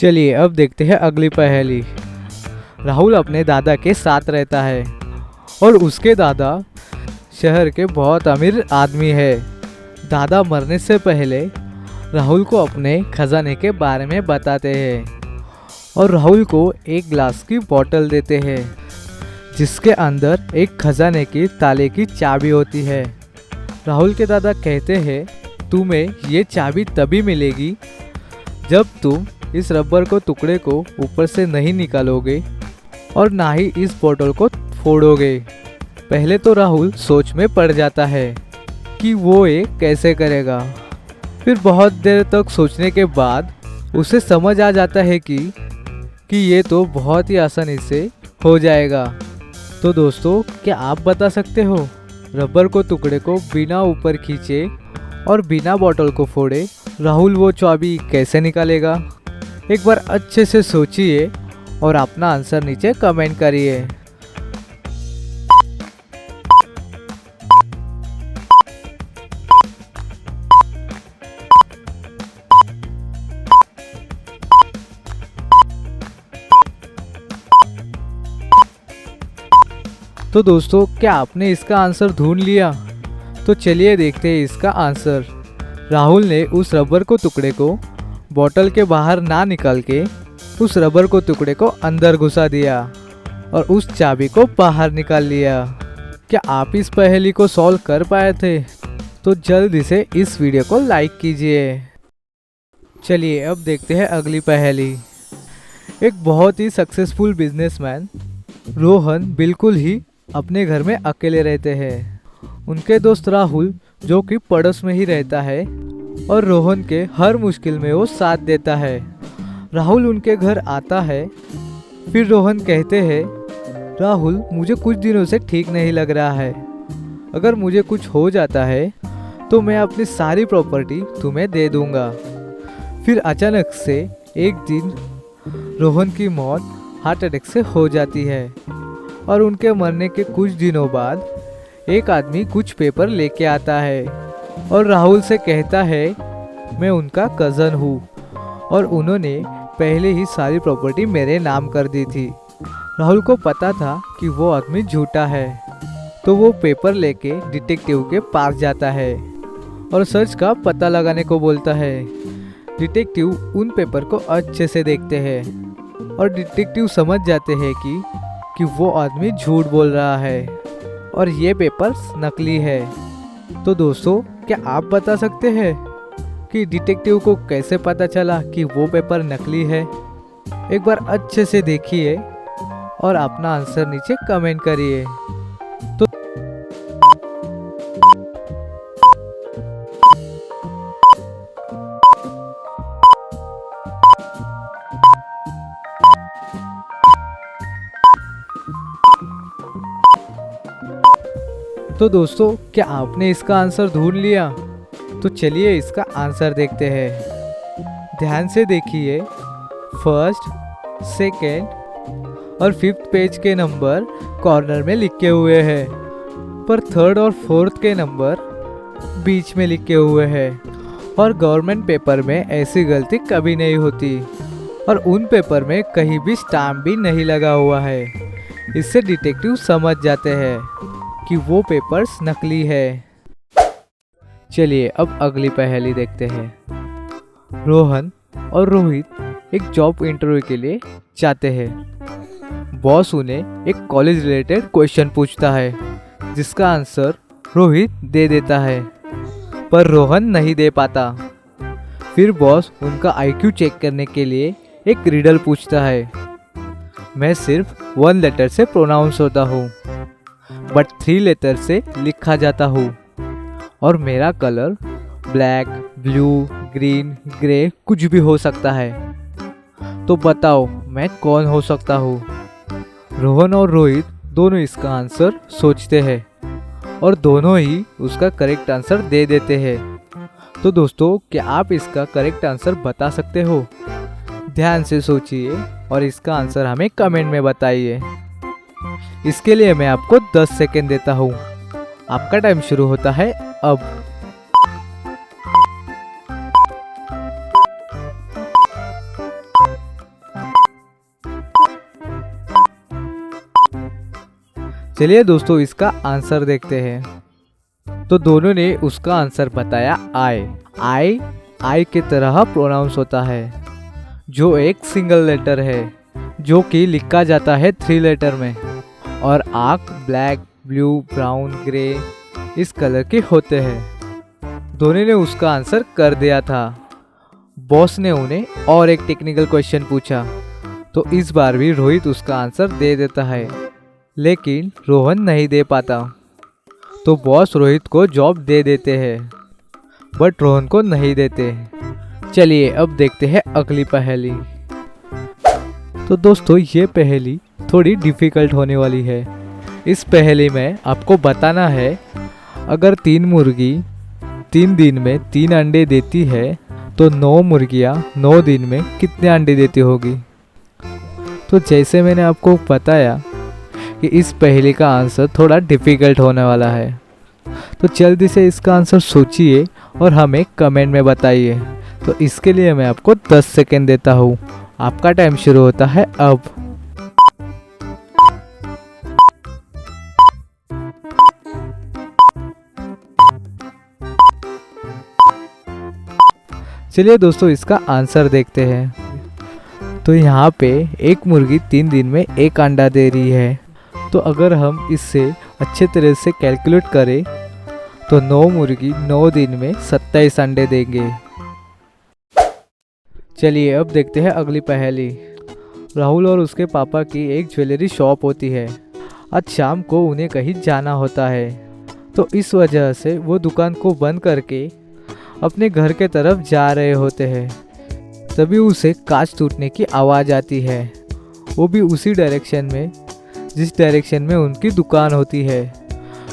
चलिए अब देखते हैं अगली पहेली। राहुल अपने दादा के साथ रहता है और उसके दादा शहर के बहुत अमीर आदमी है। दादा मरने से पहले राहुल को अपने खजाने के बारे में बताते हैं और राहुल को एक ग्लास की बोतल देते हैं जिसके अंदर एक खजाने की ताले की चाबी होती है। राहुल के दादा कहते हैं तुम्हें ये चाबी तभी मिलेगी जब तुम इस रबर को टुकड़े को ऊपर से नहीं निकालोगे और ना ही इस बोतल को फोड़ोगे। पहले तो राहुल सोच में पड़ जाता है कि वो ये कैसे करेगा। फिर बहुत देर तक सोचने के बाद उसे समझ आ जाता है कि ये तो बहुत ही आसानी से हो जाएगा। तो दोस्तों, क्या आप बता सकते हो रबर को टुकड़े को बिना ऊपर खींचे और बिना बोतल को फोड़े राहुल वो चाबी कैसे निकालेगा? एक बार अच्छे से सोचिए और अपना आंसर नीचे कमेंट करिए। तो दोस्तों, क्या आपने इसका आंसर ढूंढ लिया? तो चलिए देखते हैं इसका आंसर। राहुल ने उस रबर को टुकड़े को बोतल के बाहर ना निकाल के उस रबर को टुकड़े को अंदर घुसा दिया और उस चाबी को बाहर निकाल लिया। क्या आप इस पहेली को सॉल्व कर पाए थे? तो जल्दी से इस वीडियो को लाइक कीजिए। चलिए अब देखते हैं अगली पहेली। एक बहुत ही सक्सेसफुल बिजनेसमैन रोहन बिल्कुल ही अपने घर में अकेले रहते हैं। उनके दोस्त राहुल जो कि पड़ोस में ही रहता है और रोहन के हर मुश्किल में वो साथ देता है। राहुल उनके घर आता है। फिर रोहन कहते हैं राहुल, मुझे कुछ दिनों से ठीक नहीं लग रहा है। अगर मुझे कुछ हो जाता है तो मैं अपनी सारी प्रॉपर्टी तुम्हें दे दूंगा। फिर अचानक से एक दिन रोहन की मौत हार्ट अटैक से हो जाती है और उनके मरने के कुछ दिनों बाद एक आदमी कुछ पेपर लेके आता है और राहुल से कहता है मैं उनका कज़न हूँ और उन्होंने पहले ही सारी प्रॉपर्टी मेरे नाम कर दी थी। राहुल को पता था कि वो आदमी झूठा है, तो वो पेपर लेके डिटेक्टिव के पास जाता है और सच का पता लगाने को बोलता है। डिटेक्टिव उन पेपर को अच्छे से देखते हैं और डिटेक्टिव समझ जाते हैं कि वो आदमी झूठ बोल रहा है और ये पेपर्स नकली है। तो दोस्तों, क्या आप बता सकते हैं कि डिटेक्टिव को कैसे पता चला कि वो पेपर नकली है? एक बार अच्छे से देखिए और अपना आंसर नीचे कमेंट करिए। तो दोस्तों, क्या आपने इसका आंसर ढूंढ लिया? तो चलिए इसका आंसर देखते हैं। ध्यान से देखिए, फर्स्ट, सेकेंड और फिफ्थ पेज के नंबर कॉर्नर में लिखे हुए हैं, पर थर्ड और फोर्थ के नंबर बीच में लिखे हुए हैं। और गवर्नमेंट पेपर में ऐसी गलती कभी नहीं होती और उन पेपर में कहीं भी स्टाम्प भी नहीं लगा हुआ है। इससे डिटेक्टिव समझ जाते हैं कि वो पेपर्स नकली है। चलिए अब अगली पहेली देखते हैं। रोहन और रोहित एक जॉब इंटरव्यू के लिए जाते हैं। बॉस उन्हें एक कॉलेज रिलेटेड क्वेश्चन पूछता है जिसका आंसर रोहित दे देता है, पर रोहन नहीं दे पाता। फिर बॉस उनका आईक्यू चेक करने के लिए एक रिडल पूछता है। मैं सिर्फ 1 लेटर से प्रोनाउंस होता हूँ बट 3 लेटर से लिखा जाता हूँ और मेरा colour black, blue, green, grey कुछ भी हो सकता है। तो बताओ मैं कौन हो सकता हूँ? रोहन और रोहित दोनों इसका आंसर सोचते हैं और दोनों ही उसका करेक्ट आंसर दे देते हैं। तो दोस्तों, क्या आप इसका करेक्ट आंसर बता सकते हो? ध्यान से सोचिए और इसका आंसर हमें कमेंट में बताइए। इसके लिए मैं आपको 10 सेकेंड देता हूँ। आपका टाइम शुरू होता है अब। चलिए दोस्तों इसका आंसर देखते हैं। तो दोनों ने उसका आंसर बताया आई। आई आई के तरह प्रोनाउंस होता है, जो एक सिंगल लेटर है, जो कि लिखा जाता है 3 लेटर में। और आँख ब्लैक, ब्लू, ब्राउन, ग्रे इस कलर के होते हैं। दोनों ने उसका आंसर कर दिया था। बॉस ने उन्हें और एक टेक्निकल क्वेश्चन पूछा, तो इस बार भी रोहित उसका आंसर दे देता है, लेकिन रोहन नहीं दे पाता। तो बॉस रोहित को जॉब दे देते हैं, बट रोहन को नहीं देते। चलिए अब देखते हैं अगली पहेली। तो दोस्तों ये पहेली थोड़ी डिफ़िकल्ट होने वाली है। इस पहेली में आपको बताना है, अगर 3 मुर्गी 3 दिन में 3 अंडे देती है तो 9 मुर्गियाँ 9 दिन में कितने अंडे देती होगी। तो जैसे मैंने आपको बताया कि इस पहेली का आंसर थोड़ा डिफ़िकल्ट होने वाला है, तो जल्दी से इसका आंसर सोचिए और हमें कमेंट में बताइए। तो इसके लिए मैं आपको 10 सेकेंड देता हूँ। आपका टाइम शुरू होता है अब। चलिए दोस्तों इसका आंसर देखते हैं। तो यहाँ पे एक मुर्गी 3 दिन में 1 अंडा दे रही है। तो अगर हम इससे अच्छे तरह से कैलकुलेट करें तो 9 मुर्गी 9 दिन में 27 अंडे देंगे। चलिए अब देखते हैं अगली पहेली। राहुल और उसके पापा की एक ज्वेलरी शॉप होती है। आज शाम को उन्हें कहीं जाना होता है, तो इस वजह से वो दुकान को बंद करके अपने घर के तरफ जा रहे होते हैं। तभी उसे कांच टूटने की आवाज़ आती है, वो भी उसी डायरेक्शन में जिस डायरेक्शन में उनकी दुकान होती है।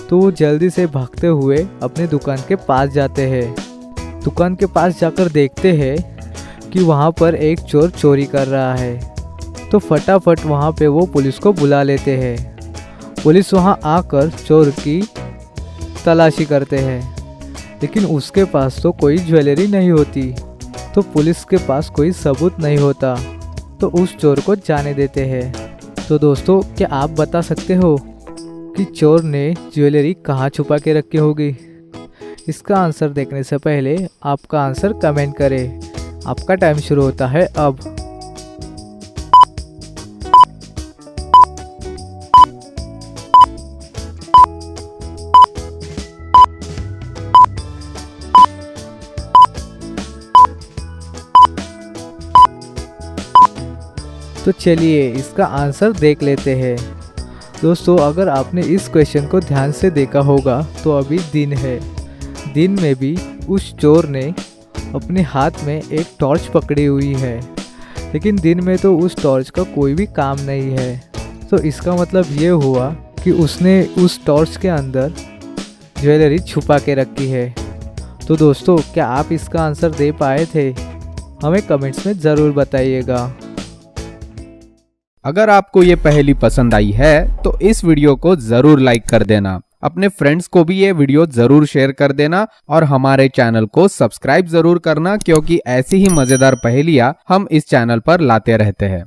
तो वो जल्दी से भागते हुए अपने दुकान के पास जाते हैं। दुकान के पास जाकर देखते हैं कि वहाँ पर एक चोर चोरी कर रहा है। तो फटाफट वहाँ पे वो पुलिस को बुला लेते हैं। पुलिस वहाँ आकर चोर की तलाशी करते हैं, लेकिन उसके पास तो कोई ज्वेलरी नहीं होती। तो पुलिस के पास कोई सबूत नहीं होता, तो उस चोर को जाने देते हैं। तो दोस्तों क्या आप बता सकते हो कि चोर ने ज्वेलरी कहाँ छुपा के रखी होगी। इसका आंसर देखने से पहले आपका आंसर कमेंट करें। आपका टाइम शुरू होता है अब। तो चलिए इसका आंसर देख लेते हैं। दोस्तों अगर आपने इस क्वेश्चन को ध्यान से देखा होगा तो अभी दिन है। दिन में भी उस चोर ने अपने हाथ में एक टॉर्च पकड़ी हुई है, लेकिन दिन में तो उस टॉर्च का कोई भी काम नहीं है। तो इसका मतलब ये हुआ कि उसने उस टॉर्च के अंदर ज्वेलरी छुपा के रखी है। तो दोस्तों क्या आप इसका आंसर दे पाए थे? हमें कमेंट्स में ज़रूर बताइएगा। अगर आपको ये पहेली पसंद आई है तो इस वीडियो को जरूर लाइक कर देना। अपने फ्रेंड्स को भी ये वीडियो जरूर शेयर कर देना और हमारे चैनल को सब्सक्राइब जरूर करना, क्योंकि ऐसी ही मजेदार पहेलियां हम इस चैनल पर लाते रहते हैं।